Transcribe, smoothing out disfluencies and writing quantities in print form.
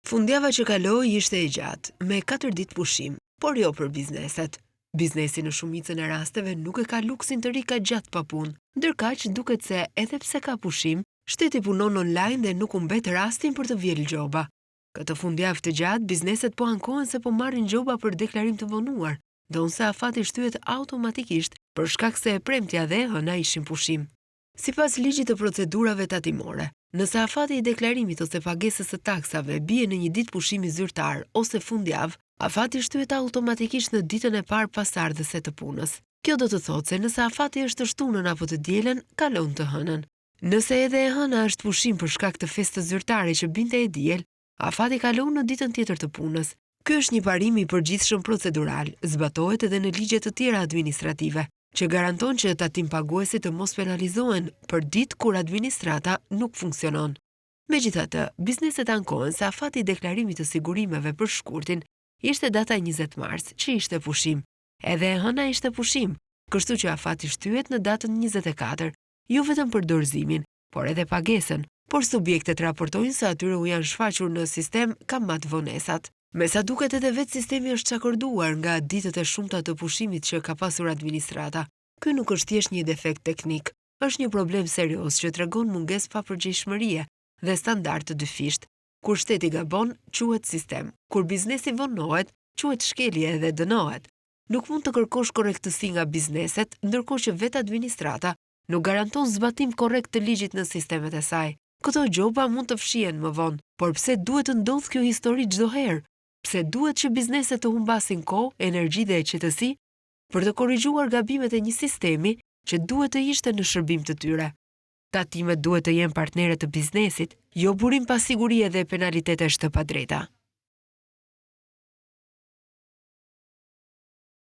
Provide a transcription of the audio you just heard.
Fundjava që kaloi ishte e gjatë, me 4 ditë pushim, por jo për bizneset. Biznesi në shumicën e rasteve nuk e ka luksin të rika gjatë pa punë, ndërkaq duket se edhe pse ka pushim, shteti punon online dhe nuk u mbet rastin për të vjel gjoba. Këtë fundjavë të gjatë, bizneset po ankohen se po marrin gjoba për deklarim të vonuar, ndonse afati shtyhet automatikisht për shkak se e premtja dhe hëna ishin pushim. Sipas ligjit të procedurave tatimore, nëse afati i deklarimit ose pagesës së taksave bie në një ditë pushimi zyrtar ose fundjavë, afati shtyhet automatikisht në ditën e parë pasardhëse të punës. Kjo do të thotë se nëse afati është të shtunën apo të dielën, kalon të hënën. Nëse edhe e hëna është pushim për shkak të festës zyrtare që binte e diel, afati kalon në ditën tjetër të punës. Ky është një parim i përgjithshëm procedural, zbatohet edhe në ligje të tjera administrative, që garanton që tatim paguesit të mos penalizohen për ditë kur administrata nuk funksionon. Megjithatë, bizneset ankohen se afati i deklarimit të sigurimeve për shkurtin ishte data 20 mars, që ishte pushim. Edhe e hëna ishte pushim, kështu që afati shtyhet në datën 24, jo vetëm për dorëzimin, por edhe pagesën, por subjektet raportojnë se atyre u janë shfaqur në sistem kamat vonesat. Me sa duket edhe vetë sistemi është çakorduar nga ditët e shumta të pushimit që ka pasur administrata. Ky nuk është thjesht një defekt teknik, është një problem serioz që tregon mungesë papërgjegjshmërie dhe standard të dyfisht. Kur shteti gabon, quhet sistem. Kur biznesi vonohet, quhet shkelje dhe dënohet. Nuk mund të kërkosh korrektësi nga bizneset, ndërkohë që vetë administrata nuk garanton zbatim korrekt të ligjit në sistemet e saj. Këto gjoba mund të fshihen më vonë, por pse duhet të ndodhë kjo histori çdo herë? Pse duhet që bizneset të humbasin kohë, energji dhe qetësi për të korrigjuar gabimet e një sistemi që duhet të ishte në shërbim të tyre? Tatimet duhet të jenë partnere të biznesit, jo burim pasigurie dhe penalitetesh të padrejta.